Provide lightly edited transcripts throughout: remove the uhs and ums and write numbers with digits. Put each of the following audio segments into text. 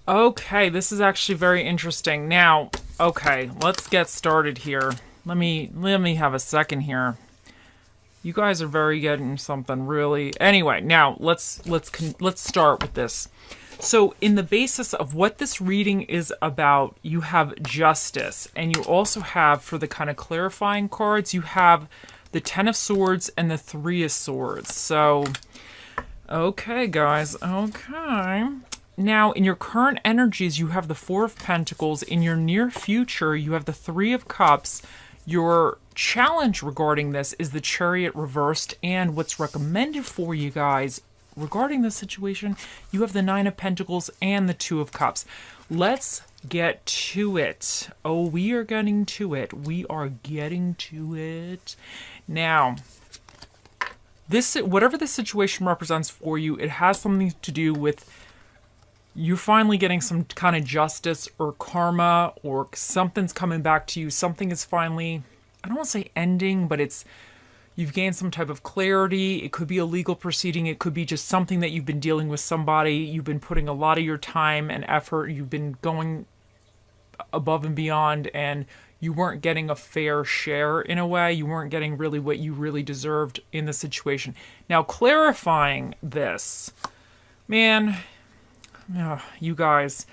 Okay, this is actually very interesting. Now, okay, let's get started here. Let me have a second here. You guys are very getting something really. Anyway, now let's start with this. So, in the basis of what this reading is about, you have justice, and you also have, for the kind of clarifying cards, you have the Ten of Swords and the Three of Swords. So, okay, guys, okay. Now, in your current energies, you have the Four of Pentacles. In your near future, you have the Three of Cups. Your challenge regarding this is the Chariot reversed, and what's recommended for you guys regarding this situation, you have the Nine of Pentacles and the Two of Cups. Let's get to it. Oh, we are getting to it. We are getting to it. Now, this, whatever the situation represents for you, it has something to do with you finally getting some kind of justice or karma, or something's coming back to you. Something is finally, I don't want to say ending, but you've gained some type of clarity. It could be a legal proceeding. It could be just something that you've been dealing with somebody. You've been putting a lot of your time and effort. You've been going above and beyond, and you weren't getting a fair share in a way. You weren't getting really what you really deserved in the situation. Now, clarifying this, man, you guys,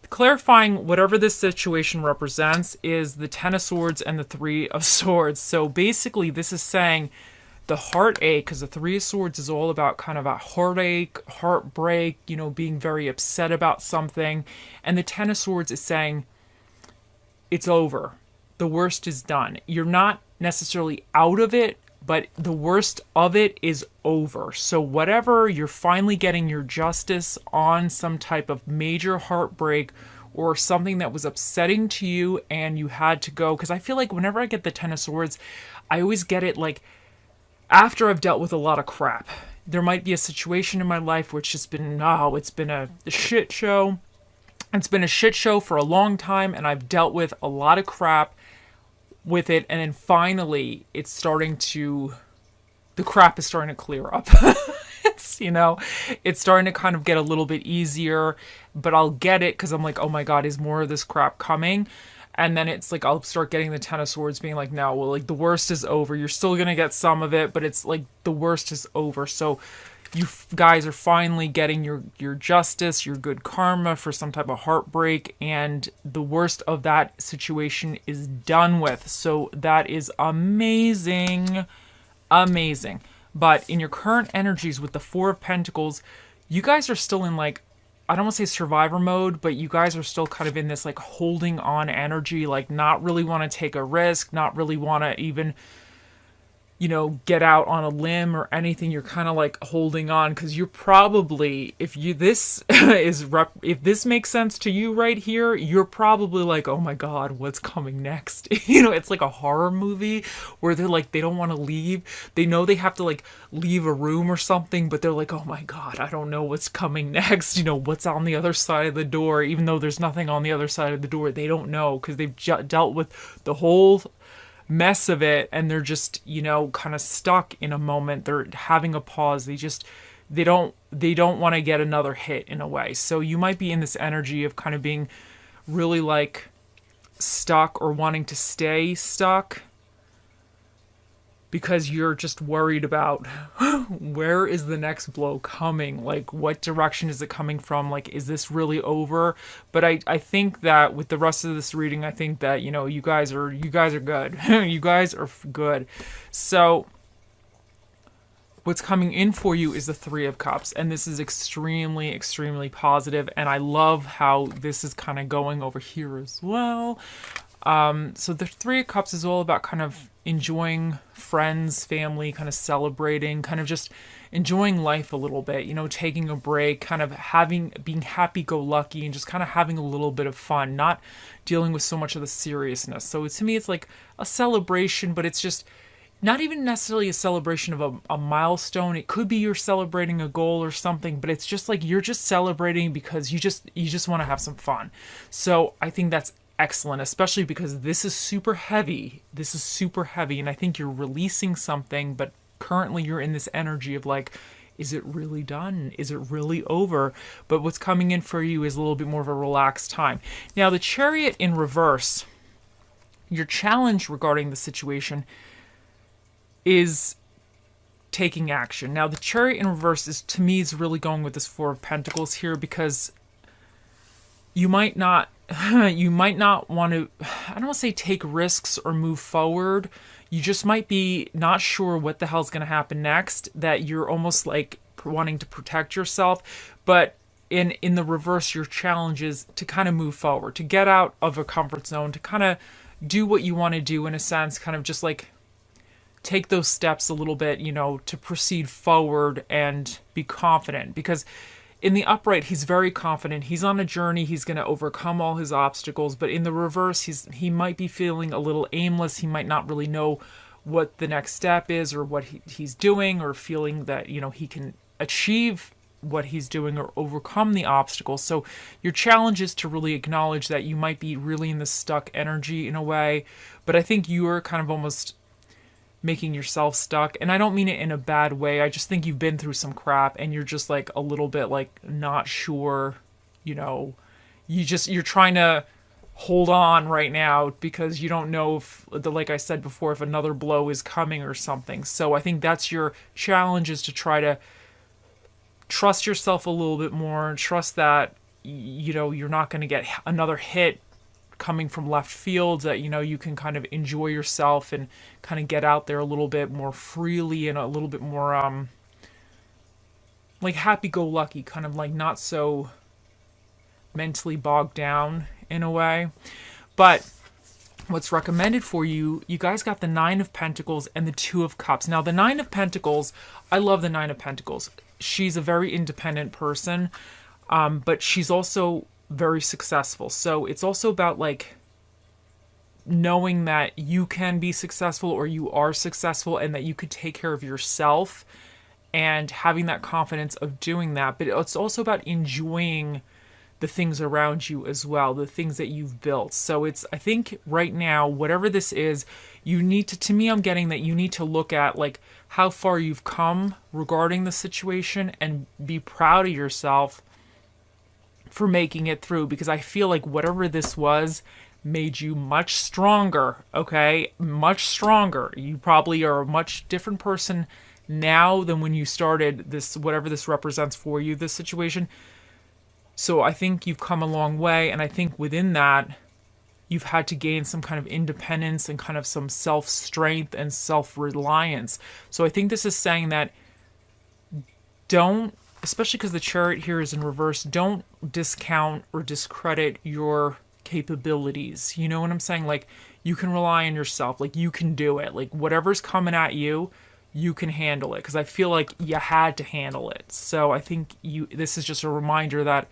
clarifying whatever this situation represents is the Ten of Swords and the Three of Swords. So basically, this is saying the heartache, because the Three of Swords is all about kind of a heartache, heartbreak, being very upset about something. And the Ten of Swords is saying it's over. The worst is done. You're not necessarily out of it, but the worst of it is over. So whatever, you're finally getting your justice on some type of major heartbreak or something that was upsetting to you and you had to go. Because I feel like whenever I get the Ten of Swords, I always get it like after I've dealt with a lot of crap. There might be a situation in my life where it's just been, it's been a shit show. It's been a shit show for a long time, and I've dealt with a lot of crap with it, and then finally the crap is starting to clear up. It's starting to kind of get a little bit easier, but I'll get it because I'm like, oh my god, is more of this crap coming? And then it's like I'll start getting the Ten of Swords being like, no, well, like the worst is over. You're still gonna get some of it, but it's like the worst is over. So you guys are finally getting your justice, your good karma for some type of heartbreak, and the worst of that situation is done with. So that is amazing. Amazing. But in your current energies with the Four of Pentacles, you guys are still in like, I don't want to say survivor mode, but you guys are still kind of in this like holding on energy, like not really want to take a risk, not really want to even get out on a limb or anything. You're kind of like holding on because you're probably, if this makes sense to you right here, you're probably like, oh my god, what's coming next? It's like a horror movie where they're like, they don't want to leave. They know they have to like leave a room or something, but they're like, oh my god, I don't know what's coming next. What's on the other side of the door, even though there's nothing on the other side of the door. They don't know because they've dealt with the whole mess of it, and they're just kind of stuck in a moment. They're having a pause. They don't want to get another hit in a way. So you might be in this energy of kind of being really like stuck or wanting to stay stuck because you're just worried about where is the next blow coming? Like, what direction is it coming from? Like, is this really over? But I think that with the rest of this reading, I think that, you guys are good. You guys are good. So what's coming in for you is the Three of Cups, and this is extremely, extremely positive, and I love how this is kind of going over here as well. So the Three of Cups is all about kind of enjoying friends, family, kind of celebrating, kind of just enjoying life a little bit, taking a break, kind of being happy-go-lucky and just kind of having a little bit of fun, not dealing with so much of the seriousness. So to me, it's like a celebration, but it's just not even necessarily a celebration of a milestone. It could be you're celebrating a goal or something, but it's just like you're just celebrating because you just want to have some fun. So I think that's excellent, especially because this is super heavy. This is super heavy, and I think you're releasing something, but currently you're in this energy of like, is it really done? Is it really over? But what's coming in for you is a little bit more of a relaxed time. Now, the Chariot in reverse, your challenge regarding the situation is taking action. Now, the Chariot in reverse is, to me, is really going with this Four of Pentacles here, because you might not want to, I don't want to say take risks or move forward. You just might be not sure what the hell's going to happen next, that you're almost like wanting to protect yourself. But in the reverse, your challenge is to kind of move forward, to get out of a comfort zone, to kind of do what you want to do, in a sense, kind of just like take those steps a little bit, to proceed forward and be confident. Because in the upright, he's very confident. He's on a journey. He's going to overcome all his obstacles. But in the reverse, he might be feeling a little aimless. He might not really know what the next step is, or what he's doing, or feeling that, he can achieve what he's doing or overcome the obstacles. So your challenge is to really acknowledge that you might be really in this stuck energy in a way. But I think you're kind of almost making yourself stuck, and I don't mean it in a bad way. I just think you've been through some crap and you're just like a little bit like not sure, you're trying to hold on right now because you don't know if, like I said before, if another blow is coming or something. So I think that's your challenge, is to try to trust yourself a little bit more, and trust that you're not going to get another hit coming from left field, that you can kind of enjoy yourself and kind of get out there a little bit more freely, and a little bit more like happy-go-lucky, kind of like not so mentally bogged down in a way. But what's recommended for you, you guys got the Nine of Pentacles and the Two of Cups. Now, the Nine of Pentacles, I love the Nine of Pentacles. She's a very independent person, but she's also very successful. So it's also about like knowing that you can be successful, or you are successful, and that you could take care of yourself, and having that confidence of doing that. But it's also about enjoying the things around you as well, the things that you've built. So it's, I think right now, whatever this is, you need to me, I'm getting that you need to look at like how far you've come regarding the situation, and be proud of yourself for making it through, because I feel like whatever this was made you much stronger, okay? Much stronger. You probably are a much different person now than when you started this, whatever this represents for you, this situation. So I think you've come a long way, and I think within that, you've had to gain some kind of independence and kind of some self-strength and self-reliance. So I think this is saying that don't, especially because the Chariot here is in reverse, don't discount or discredit your capabilities. You know what I'm saying? Like, you can rely on yourself. Like, you can do it. Like, whatever's coming at you, you can handle it. Because I feel like you had to handle it. So I think this is just a reminder that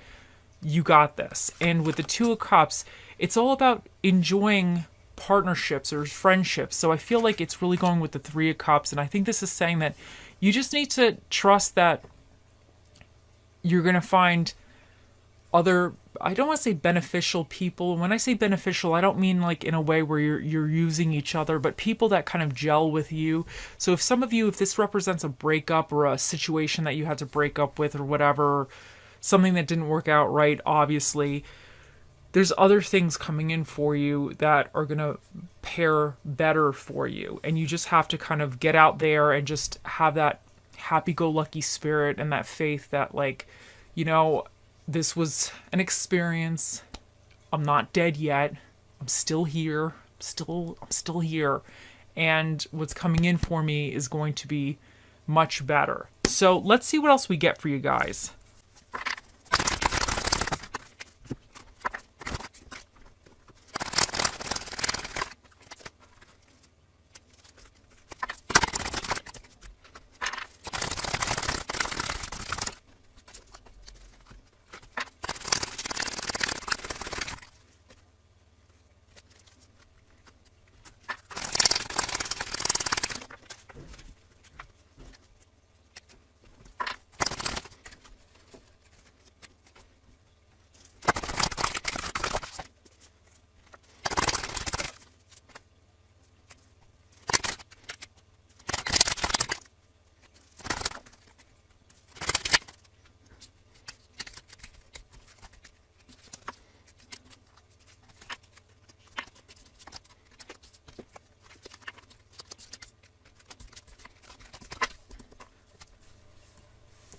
you got this. And with the Two of Cups, it's all about enjoying partnerships or friendships. So I feel like it's really going with the Three of Cups. And I think this is saying that you just need to trust that you're going to find other, I don't want to say beneficial people. When I say beneficial, I don't mean like in a way where you're using each other, but people that kind of gel with you. So if some of you, if this represents a breakup or a situation that you had to break up with or whatever, something that didn't work out right, obviously, there's other things coming in for you that are going to pair better for you. And you just have to kind of get out there and just have that happy-go-lucky spirit and that faith that, like, this was an experience. I'm not dead yet. I'm still here. I'm still here. And what's coming in for me is going to be much better. So let's see what else we get for you guys.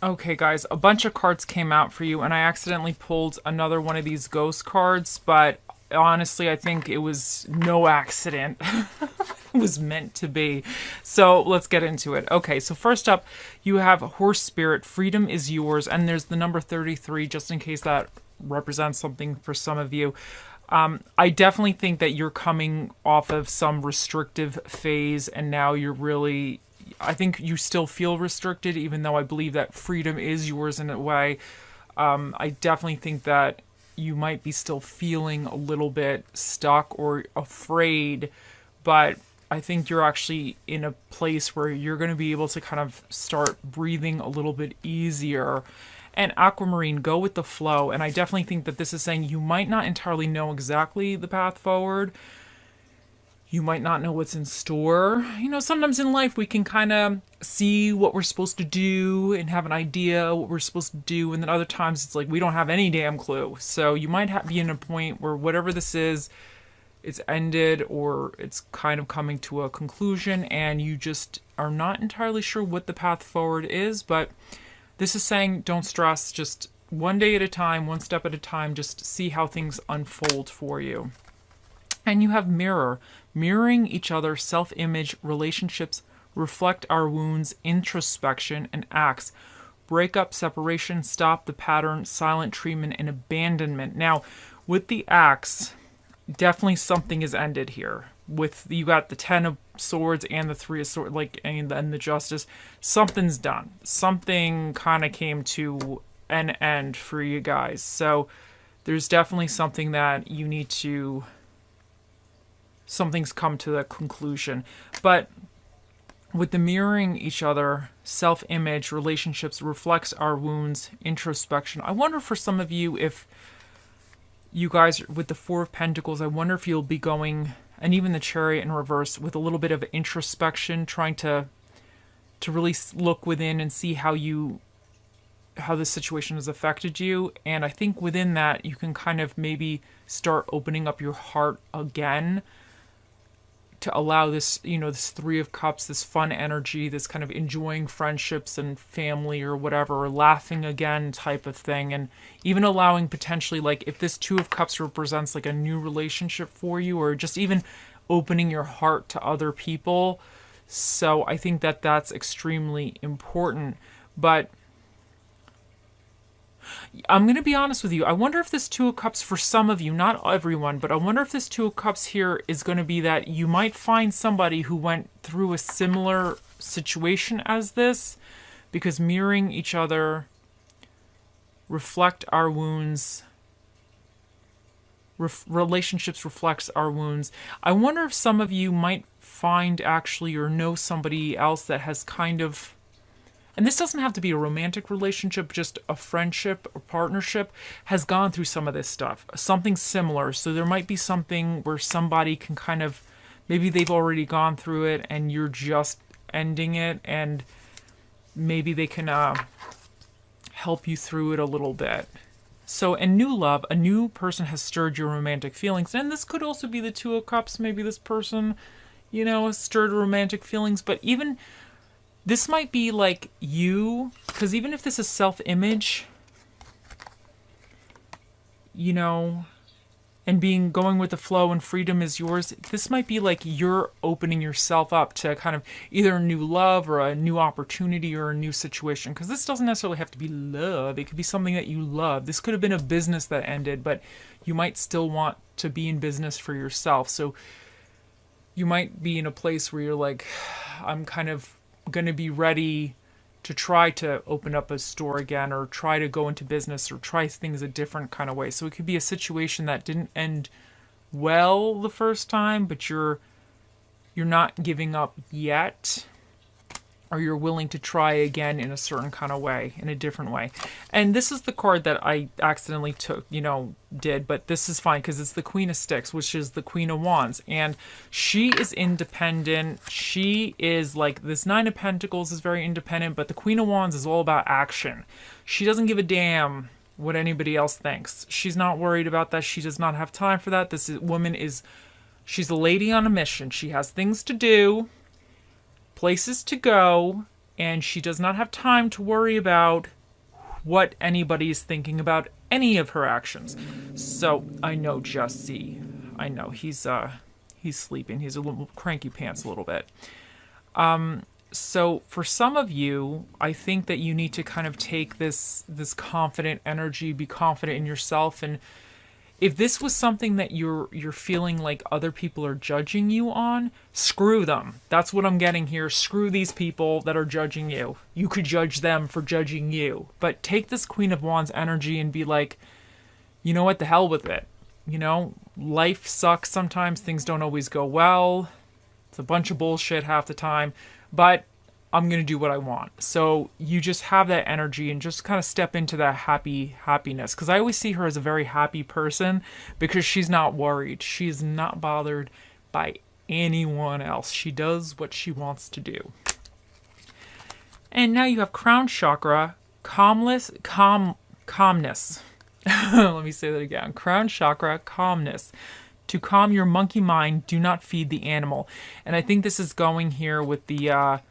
Okay, guys, a bunch of cards came out for you, and I accidentally pulled another one of these ghost cards, but honestly, I think it was no accident. It was meant to be. So let's get into it. Okay, so first up, you have Horse Spirit, Freedom is Yours, and there's the number 33, just in case that represents something for some of you. I definitely think that you're coming off of some restrictive phase, and now you're really, I think you still feel restricted, even though I believe that freedom is yours in a way. I definitely think that you might be still feeling a little bit stuck or afraid, but I think you're actually in a place where you're going to be able to kind of start breathing a little bit easier. And Aquamarine, go with the flow. And I definitely think that this is saying you might not entirely know exactly the path forward. You might not know what's in store. You know, sometimes in life we can kind of see what we're supposed to do and have an idea what we're supposed to do. And then other times it's like we don't have any damn clue. So you might be in a point where whatever this is, it's ended or it's kind of coming to a conclusion and you just are not entirely sure what the path forward is. But this is saying don't stress, just one day at a time, one step at a time, just see how things unfold for you. And you have Mirror, mirroring each other, self-image, relationships, reflect our wounds, introspection, and acts. Breakup, separation, stop the pattern, silent treatment, and abandonment. Now, with the acts, definitely something is ended here. With you got the 10 of Swords and the 3 of Swords, like and the Justice. Something's done. Something kind of came to an end for you guys. So there's definitely something that you need to. Something's come to the conclusion, but with the mirroring each other, self-image, relationships, reflects our wounds, introspection. I wonder for some of you if you guys with the 4 of Pentacles, I wonder if you'll be going, and even the Chariot in reverse, with a little bit of introspection, trying to really look within and see how this situation has affected you. And I think within that, you can kind of maybe start opening up your heart again to allow this, you know, this 3 of Cups, this fun energy, this kind of enjoying friendships and family or whatever, or laughing again type of thing. And even allowing potentially, like, if this 2 of Cups represents like a new relationship for you, or just even opening your heart to other people. So I think that that's extremely important. But I'm going to be honest with you. I wonder if this 2 of Cups, for some of you, not everyone, but I wonder if this 2 of Cups here is going to be that you might find somebody who went through a similar situation as this, because mirroring each other, reflect our wounds, relationships reflects our wounds. I wonder if some of you might find actually or know somebody else that has kind of, and this doesn't have to be a romantic relationship, just a friendship or partnership, has gone through some of this stuff. Something similar. So there might be something where somebody can kind of, maybe they've already gone through it and you're just ending it, and maybe they can help you through it a little bit. So in new love, a new person has stirred your romantic feelings. And this could also be the 2 of Cups. Maybe this person, you know, has stirred romantic feelings. But even this might be like you, because even if this is self-image, you know, and going with the flow and freedom is yours, this might be like you're opening yourself up to kind of either a new love or a new opportunity or a new situation. Because this doesn't necessarily have to be love. It could be something that you love. This could have been a business that ended, but you might still want to be in business for yourself. So you might be in a place where you're like, I'm kind of going to be ready to try to open up a store again, or try to go into business, or try things a different kind of way. So it could be a situation that didn't end well the first time, but you're not giving up yet, or you're willing to try again in a certain kind of way, in a different way. And this is the card that I accidentally did, but this is fine because it's the Queen of Sticks, which is the Queen of Wands. And she is independent. She is like, this 9 of Pentacles is very independent, but the Queen of Wands is all about action. She doesn't give a damn what anybody else thinks. She's not worried about that. She does not have time for that. She's a lady on a mission. She has things to do, places to go, and she does not have time to worry about what anybody's thinking about any of her actions. So I know Jesse. I know he's sleeping. He's a little cranky pants a little bit. So for some of you, I think that you need to kind of take this confident energy, be confident in yourself, and if this was something that you're feeling like other people are judging you on, screw them. That's what I'm getting here. Screw these people that are judging you. You could judge them for judging you. But take this Queen of Wands energy and be like, you know what, the hell with it. You know, life sucks sometimes. Things don't always go well. It's a bunch of bullshit half the time. But I'm going to do what I want. So you just have that energy and just kind of step into that happiness. Because I always see her as a very happy person because she's not worried. She's not bothered by anyone else. She does what she wants to do. And now you have crown chakra, calmness. Let me say that again. Crown chakra, calmness. To calm your monkey mind, do not feed the animal. And I think this is going here with the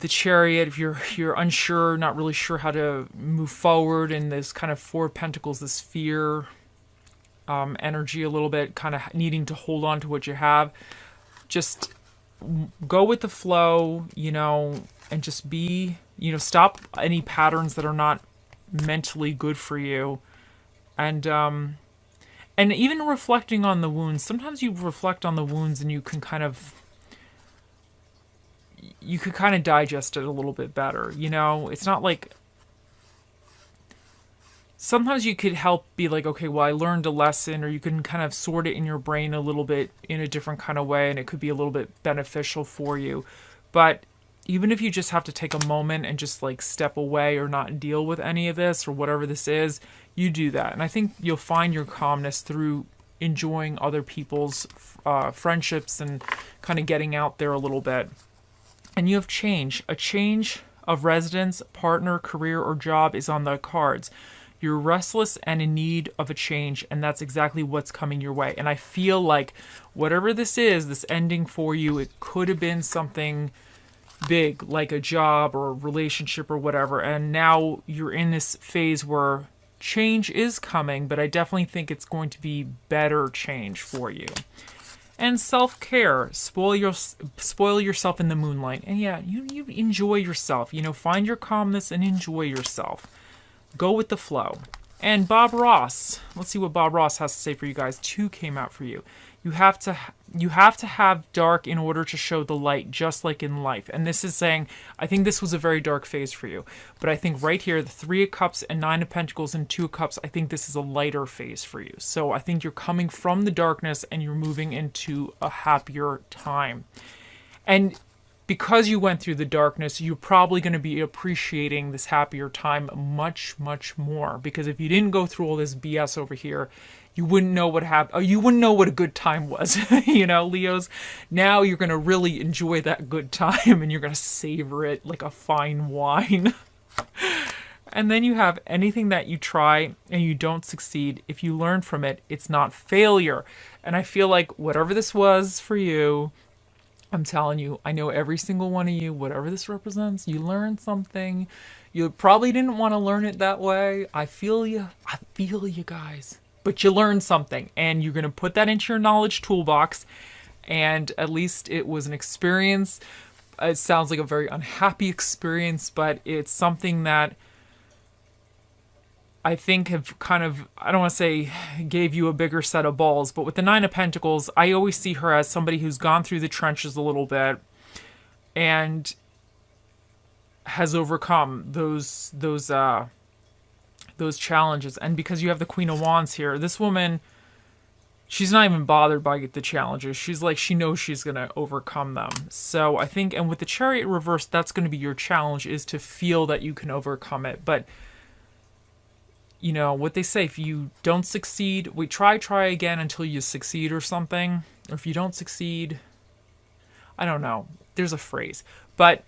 Chariot. If you're unsure, not really sure how to move forward, and this kind of Four of Pentacles, this fear energy a little bit, kind of needing to hold on to what you have. Just go with the flow, you know, and just be, you know, stop any patterns that are not mentally good for you. And even reflecting on the wounds, sometimes you reflect on the wounds and you could kind of digest it a little bit better. You know, it's not like, sometimes you could help be like, okay, well, I learned a lesson, or you can kind of sort it in your brain a little bit in a different kind of way, and it could be a little bit beneficial for you. But even if you just have to take a moment and just like step away or not deal with any of this or whatever this is, you do that. And I think you'll find your calmness through enjoying other people's friendships and kind of getting out there a little bit. And you have change. A change of residence, partner, career, or job is on the cards. You're restless and in need of a change, and that's exactly what's coming your way. And I feel like whatever this is, this ending for you, it could have been something big, like a job or a relationship or whatever. And now you're in this phase where change is coming, but I definitely think it's going to be better change for you. And self-care, spoil yourself in the moonlight. And yeah, you enjoy yourself. You know, find your calmness and enjoy yourself. Go with the flow. And Bob Ross, let's see what Bob Ross has to say for you guys. 2 came out for you. You have to have dark in order to show the light, just like in life. And this is saying, I think this was a very dark phase for you. But I think right here, the 3 of Cups and 9 of Pentacles and 2 of Cups, I think this is a lighter phase for you. So I think you're coming from the darkness and you're moving into a happier time. And because you went through the darkness, you're probably going to be appreciating this happier time much, much more. Because if you didn't go through all this BS over here, you wouldn't know what happened. You wouldn't know what a good time was, you know, Leos. Now you're going to really enjoy that good time and you're going to savor it like a fine wine. And then you have anything that you try and you don't succeed. If you learn from it, it's not failure. And I feel like whatever this was for you, I'm telling you, I know every single one of you, whatever this represents, you learned something. You probably didn't want to learn it that way. I feel you. I feel you guys. But you learned something, and you're going to put that into your knowledge toolbox, and at least it was an experience. It sounds like a very unhappy experience, but it's something that I think have kind of, I don't want to say gave you a bigger set of balls, but with the 9 of Pentacles, I always see her as somebody who's gone through the trenches a little bit and has overcome those challenges. And because you have the Queen of Wands here, this woman, she's not even bothered by the challenges. She's like, she knows she's going to overcome them. So I think, and with the Chariot reversed, that's going to be your challenge, is to feel that you can overcome it. But you know what they say, if you don't succeed, try again until you succeed or something. Or if you don't succeed, I don't know, there's a phrase. But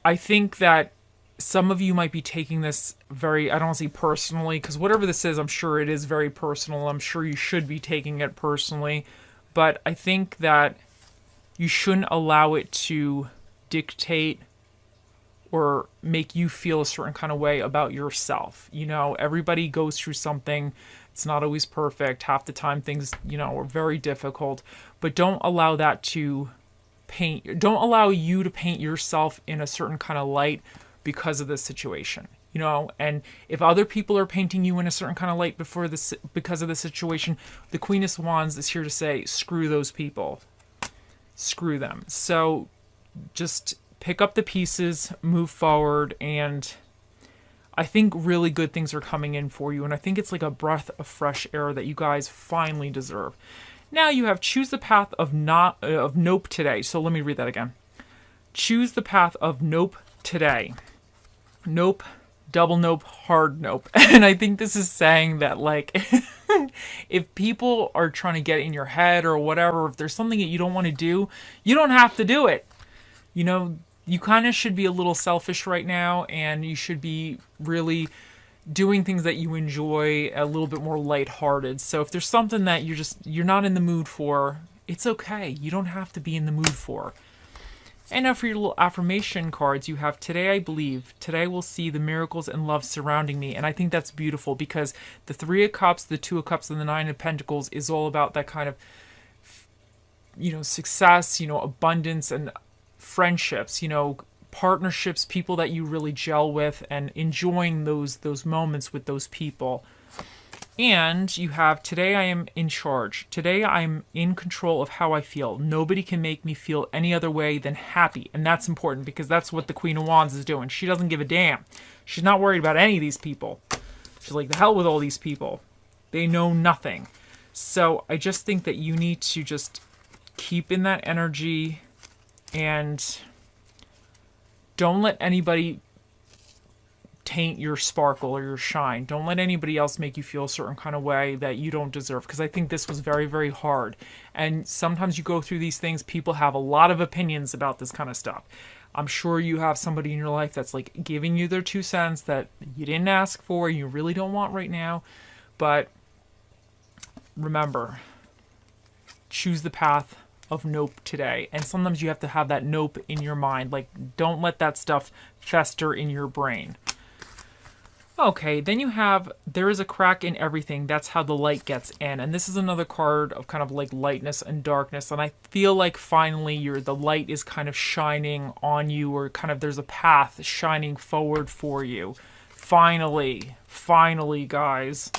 I think that some of you might be taking this very, I don't want to say personally, because whatever this is, I'm sure it is very personal. I'm sure you should be taking it personally. But I think that you shouldn't allow it to dictate or make you feel a certain kind of way about yourself. You know, everybody goes through something. It's not always perfect. Half the time things, you know, are very difficult, but don't allow that to don't allow you to paint yourself in a certain kind of light because of this situation. You know, and if other people are painting you in a certain kind of light because of the situation, the Queen of Wands is here to say, screw those people. Screw them. So just pick up the pieces, move forward, and I think really good things are coming in for you. And I think it's like a breath of fresh air that you guys finally deserve. Now you have choose the path of nope today. So let me read that again. Choose the path of nope today. Nope. Double nope, hard nope. And I think this is saying that, like, if people are trying to get in your head or whatever, if there's something that you don't want to do, you don't have to do it. You know, you kind of should be a little selfish right now, and you should be really doing things that you enjoy a little bit more lighthearted. So if there's something that you're not in the mood for, it's okay. You don't have to be in the mood for. And now for your little affirmation cards, you have today I believe, today I will see the miracles and love surrounding me. And I think that's beautiful because the 3 of Cups, the 2 of Cups, and the 9 of Pentacles is all about that kind of, you know, success, you know, abundance and friendships, you know, partnerships, people that you really gel with, and enjoying those moments with those people. And you have, today I am in charge. Today I'm in control of how I feel. Nobody can make me feel any other way than happy. And that's important because that's what the Queen of Wands is doing. She doesn't give a damn. She's not worried about any of these people. She's like, the hell with all these people. They know nothing. So I just think that you need to just keep in that energy and don't let anybody taint your sparkle or your shine. Don't let anybody else make you feel a certain kind of way that you don't deserve, because I think this was very, very hard. And sometimes you go through these things, people have a lot of opinions about this kind of stuff. I'm sure you have somebody in your life that's like giving you their 2 cents that you didn't ask for, you really don't want right now. But remember, choose the path of nope today. And sometimes you have to have that nope in your mind. Like, don't let that stuff fester in your brain. Okay, then you have, there is a crack in everything. That's how the light gets in. And this is another card of kind of like lightness and darkness. And I feel like finally the light is kind of shining on you, or kind of there's a path shining forward for you. Finally, guys.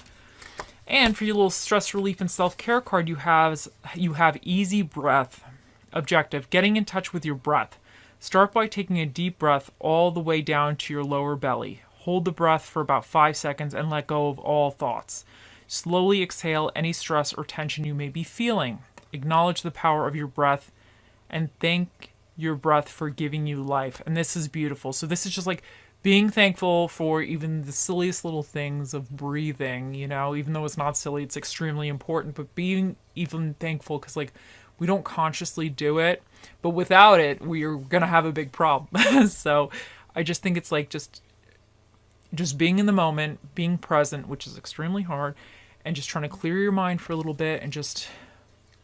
And for your little stress relief and self-care card, you have easy breath objective, getting in touch with your breath. Start by taking a deep breath all the way down to your lower belly. Hold the breath for about 5 seconds and let go of all thoughts. Slowly exhale any stress or tension you may be feeling. Acknowledge the power of your breath and thank your breath for giving you life. And this is beautiful. So this is just like being thankful for even the silliest little things of breathing, you know, even though it's not silly, it's extremely important. But being even thankful because, like, we don't consciously do it, but without it, we're going to have a big problem. So I just think it's like just being in the moment, being present, which is extremely hard, and just trying to clear your mind for a little bit and just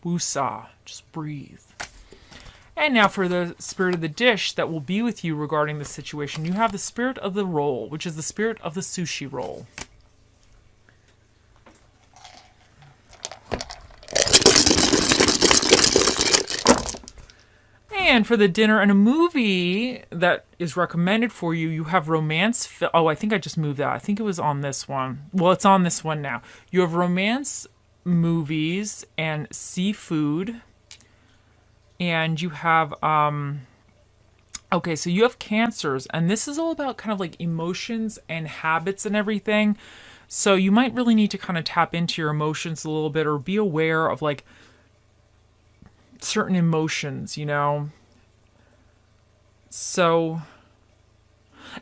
woosah, just breathe. And now for the spirit of the dish that will be with you regarding the situation, you have the spirit of the roll, which is the spirit of the sushi roll. And for the dinner and a movie that is recommended for you, you have romance. Oh, I think I just moved that. I think it was on this one. Well, it's on this one now. You have romance movies and seafood. And you have, okay, so you have cancers. And this is all about kind of like emotions and habits and everything. So you might really need to kind of tap into your emotions a little bit, or be aware of like certain emotions, you know. So,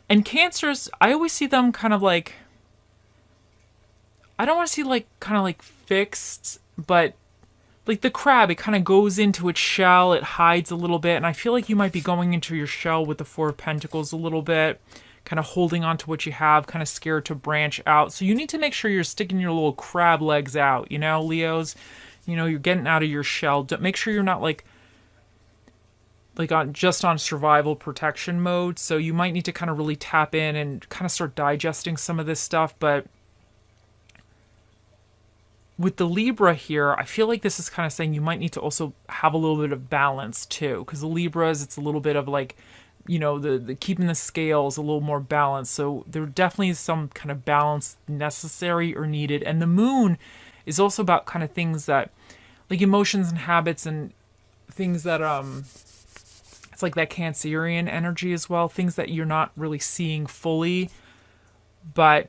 and cancers, I always see them kind of like, I don't want to see like kind of like fixed, but like the crab, it kind of goes into its shell, it hides a little bit, and I feel like you might be going into your shell with the 4 of Pentacles a little bit, kind of holding on to what you have, kind of scared to branch out. So you need to make sure you're sticking your little crab legs out, you know, Leos. You know, you're getting out of your shell. Make sure you're not like like on just on survival protection mode. So you might need to kind of really tap in and kind of start digesting some of this stuff. But with the Libra here, I feel like this is kind of saying you might need to also have a little bit of balance too, because the Libras, it's a little bit of like, you know, the keeping the scales a little more balanced. So there definitely is some kind of balance necessary or needed. And the moon is also about kind of things that, like emotions and habits and things that it's like that Cancerian energy as well, things that you're not really seeing fully, but,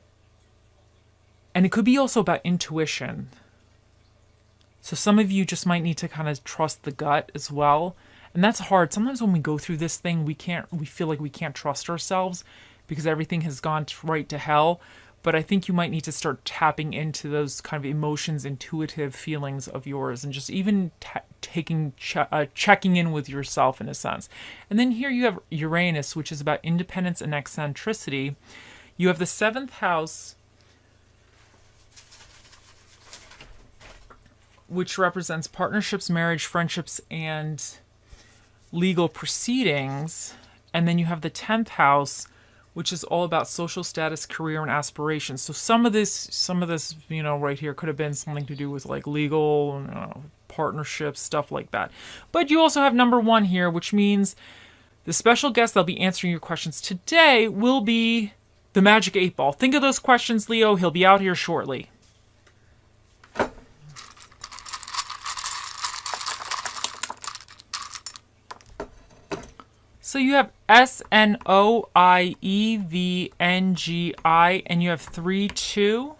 and it could be also about intuition. So some of you just might need to kind of trust the gut as well. And that's hard. Sometimes when we go through this thing, we feel like we can't trust ourselves because everything has gone right to hell. But I think you might need to start tapping into those kind of emotions, intuitive feelings of yours, and just even checking in with yourself in a sense. And then here you have Uranus, which is about independence and eccentricity. You have the 7th house, which represents partnerships, marriage, friendships, and legal proceedings. And then you have the 10th house, which is all about social status, career, and aspirations. So some of this, you know, right here could have been something to do with like legal, partnerships, stuff like that. But you also have number 1 here, which means the special guest that'll be answering your questions today will be the Magic 8 Ball. Think of those questions, Leo. He'll be out here shortly. So you have SNOIEVNGI, and you have 3, 2.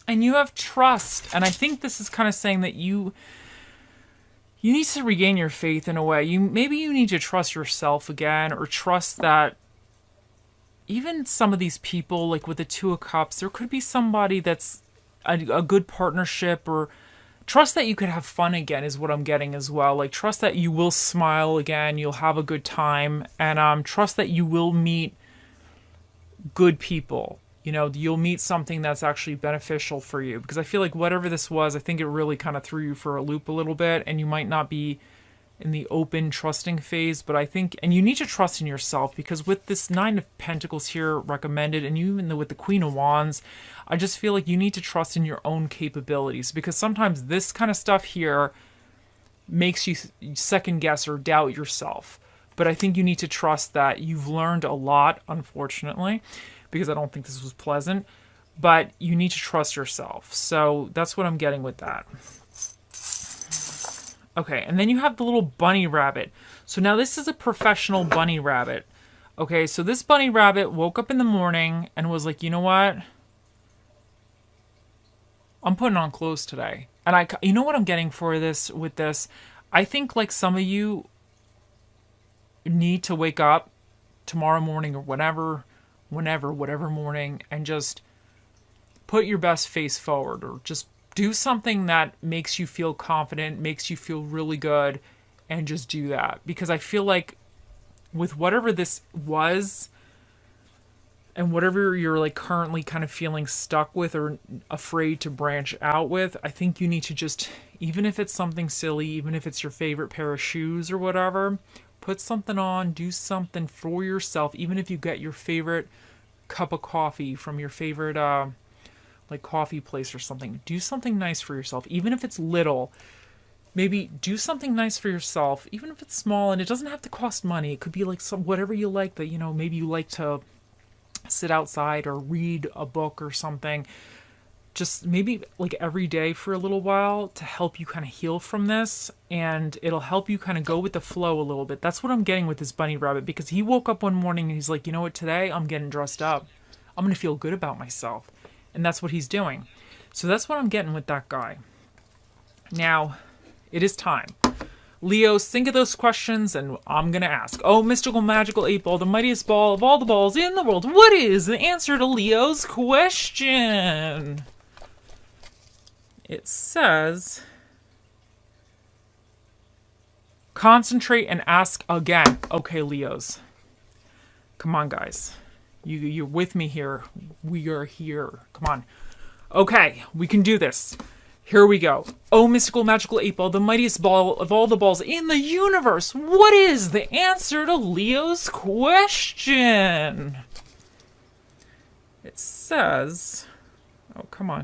And you have trust. And I think this is kind of saying that you need to regain your faith in a way. Maybe you need to trust yourself again, or trust that even some of these people, like with the 2 of Cups, there could be somebody that's a good partnership, or trust that you could have fun again is what I'm getting as well. Like trust that you will smile again, you'll have a good time, and trust that you will meet good people. You know, you'll meet something that's actually beneficial for you. Because I feel like whatever this was, I think it really kind of threw you for a loop a little bit, and you might not be in the open trusting phase, but I think, and you need to trust in yourself, because with this 9 of Pentacles here recommended, and even with the Queen of Wands, I just feel like you need to trust in your own capabilities, because sometimes this kind of stuff here makes you second guess or doubt yourself. But I think you need to trust that you've learned a lot, unfortunately, because I don't think this was pleasant, but you need to trust yourself. So that's what I'm getting with that. Okay, and then you have the little bunny rabbit. So now this is a professional bunny rabbit. Okay, so this bunny rabbit woke up in the morning and was like, you know what? I'm putting on clothes today. And you know what I'm getting for this, with this? I think like some of you need to wake up tomorrow morning or whatever morning, and just put your best face forward, or just do something that makes you feel confident, makes you feel really good, and just do that. Because I feel like with whatever this was, and whatever you're like currently kind of feeling stuck with or afraid to branch out with, I think you need to just, even if it's something silly, even if it's your favorite pair of shoes or whatever, put something on, do something for yourself. Even if you get your favorite cup of coffee from your favorite like coffee place or something, do something nice for yourself. Even if it's little, maybe do something nice for yourself, even if it's small, and it doesn't have to cost money. It could be like whatever you like, that, you know, maybe you like to sit outside or read a book or something. Just maybe like every day for a little while to help you kind of heal from this, and it'll help you kind of go with the flow a little bit. That's what I'm getting with this bunny rabbit, because he woke up one morning and he's like, you know what, today I'm getting dressed up. I'm going to feel good about myself. And that's what he's doing. So that's what I'm getting with that guy. Now, it is time. Leos, think of those questions, and I'm going to ask. Oh, mystical, magical 8 ball, the mightiest ball of all the balls in the world. What is the answer to Leo's question? It says, concentrate and ask again. Okay, Leos. Come on, guys. You're with me here. We are here. Come on. Okay, we can do this. Here we go. Oh, mystical, magical 8-ball, the mightiest ball of all the balls in the universe. What is the answer to Leo's question? It says... Oh, come on.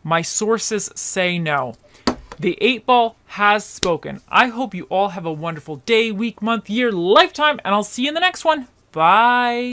My sources say no. The 8-ball has spoken. I hope you all have a wonderful day, week, month, year, lifetime, and I'll see you in the next one. Bye.